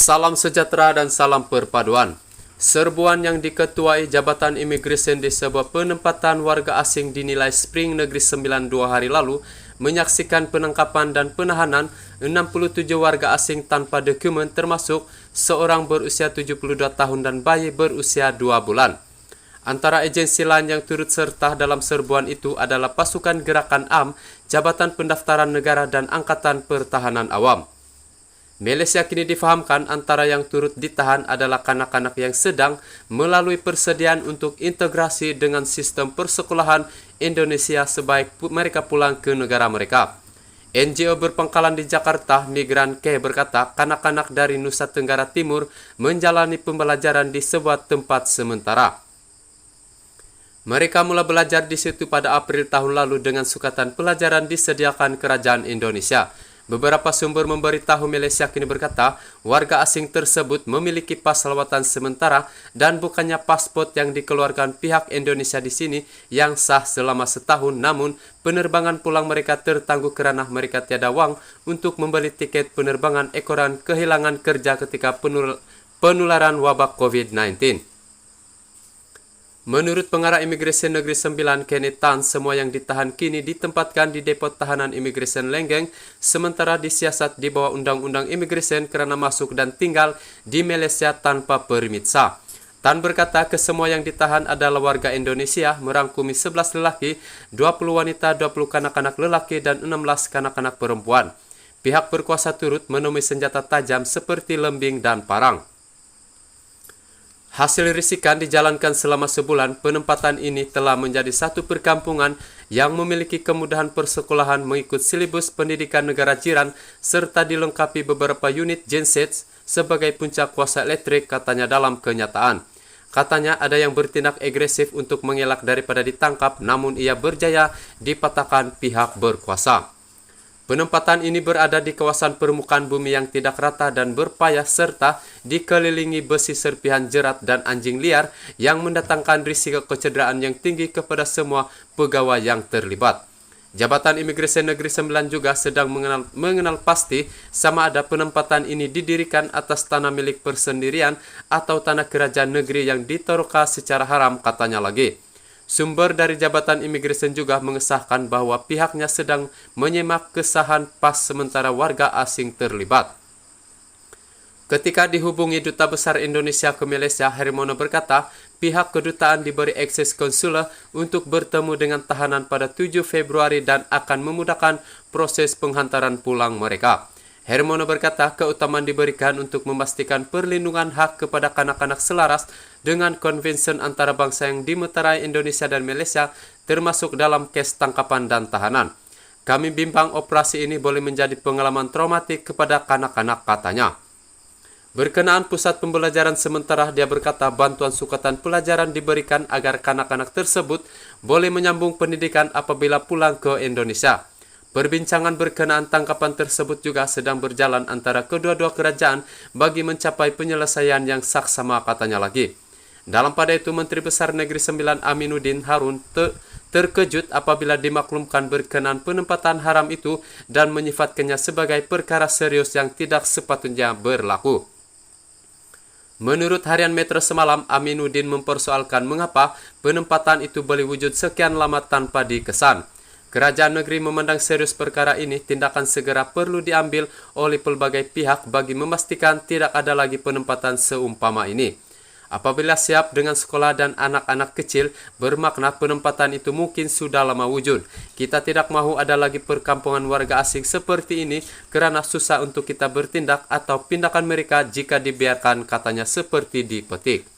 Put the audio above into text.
Salam sejahtera dan salam perpaduan. Serbuan yang diketuai Jabatan Imigresen di sebuah penempatan warga asing dinilai Spring Negeri 9 2 hari lalu menyaksikan penangkapan dan penahanan 67 warga asing tanpa dokumen termasuk seorang berusia 72 tahun dan bayi berusia 2 bulan. Antara agensi lain yang turut serta dalam serbuan itu adalah Pasukan Gerakan AM, Jabatan Pendaftaran Negara dan Angkatan Pertahanan Awam. Malaysia kini difahamkan antara yang turut ditahan adalah kanak-kanak yang sedang melalui persediaan untuk integrasi dengan sistem persekolahan Indonesia sebaik mereka pulang ke negara mereka. NGO berpangkalan di Jakarta, Migran Care berkata kanak-kanak dari Nusa Tenggara Timur menjalani pembelajaran di sebuah tempat sementara. Mereka mula belajar di situ pada April tahun lalu dengan sukatan pelajaran disediakan Kerajaan Indonesia. Beberapa sumber memberitahu Malaysia kini berkata, warga asing tersebut memiliki pas lawatan sementara dan bukannya pasport yang dikeluarkan pihak Indonesia di sini yang sah selama setahun, namun penerbangan pulang mereka tertangguh kerana mereka tiada wang untuk membeli tiket penerbangan ekoran kehilangan kerja ketika penularan wabak COVID-19. Menurut Pengarah Imigresen Negeri 9 Kenny Tan, semua yang ditahan kini ditempatkan di Depot Tahanan Imigresen Lenggeng, sementara disiasat di bawah Undang-Undang Imigresen kerana masuk dan tinggal di Malaysia tanpa permit sah. Tan berkata kesemua yang ditahan adalah warga Indonesia, merangkumi 11 lelaki, 20 wanita, 20 kanak-kanak lelaki dan 16 kanak-kanak perempuan. Pihak berkuasa turut menemui senjata tajam seperti lembing dan parang. Hasil risikan dijalankan selama sebulan, penempatan ini telah menjadi satu perkampungan yang memiliki kemudahan persekolahan mengikut silibus pendidikan negara jiran serta dilengkapi beberapa unit gensets sebagai puncak kuasa elektrik, katanya dalam kenyataan. Katanya ada yang bertindak agresif untuk mengelak daripada ditangkap, namun ia berjaya dipatahkan pihak berkuasa. Penempatan ini berada di kawasan permukaan bumi yang tidak rata dan berpayah serta dikelilingi besi serpihan jerat dan anjing liar yang mendatangkan risiko kecederaan yang tinggi kepada semua pegawai yang terlibat. Jabatan Imigresen Negeri 9 juga sedang mengenal pasti sama ada penempatan ini didirikan atas tanah milik persendirian atau tanah kerajaan negeri yang ditaruhkan secara haram, katanya lagi. Sumber dari Jabatan Imigresen juga mengesahkan bahwa pihaknya sedang menyimak kesahan pas sementara warga asing terlibat. Ketika dihubungi Duta Besar Indonesia ke Malaysia, Hermono berkata pihak kedutaan diberi akses konsuler untuk bertemu dengan tahanan pada 7 Februari dan akan memudahkan proses penghantaran pulang mereka. Hermono berkata keutamaan diberikan untuk memastikan perlindungan hak kepada kanak-kanak selaras dengan konvensi antarabangsa yang dimeterai Indonesia dan Malaysia termasuk dalam kes tangkapan dan tahanan. Kami bimbang operasi ini boleh menjadi pengalaman traumatik kepada kanak-kanak, katanya. Berkenaan pusat pembelajaran sementara, dia berkata bantuan sukatan pelajaran diberikan agar kanak-kanak tersebut boleh menyambung pendidikan apabila pulang ke Indonesia. Perbincangan berkenaan tangkapan tersebut juga sedang berjalan antara kedua-dua kerajaan bagi mencapai penyelesaian yang saksama, katanya lagi. Dalam pada itu, Menteri Besar Negeri 9 Aminuddin Harun terkejut apabila dimaklumkan berkenaan penempatan haram itu dan menyifatkannya sebagai perkara serius yang tidak sepatutnya berlaku. Menurut Harian Metro semalam, Aminuddin mempersoalkan mengapa penempatan itu boleh wujud sekian lama tanpa dikesan. Kerajaan negeri memandang serius perkara ini, tindakan segera perlu diambil oleh pelbagai pihak bagi memastikan tidak ada lagi penempatan seumpama ini. Apabila siap dengan sekolah dan anak-anak kecil, bermakna penempatan itu mungkin sudah lama wujud. Kita tidak mahu ada lagi perkampungan warga asing seperti ini kerana susah untuk kita bertindak atau pindahkan mereka jika dibiarkan, katanya seperti dipetik.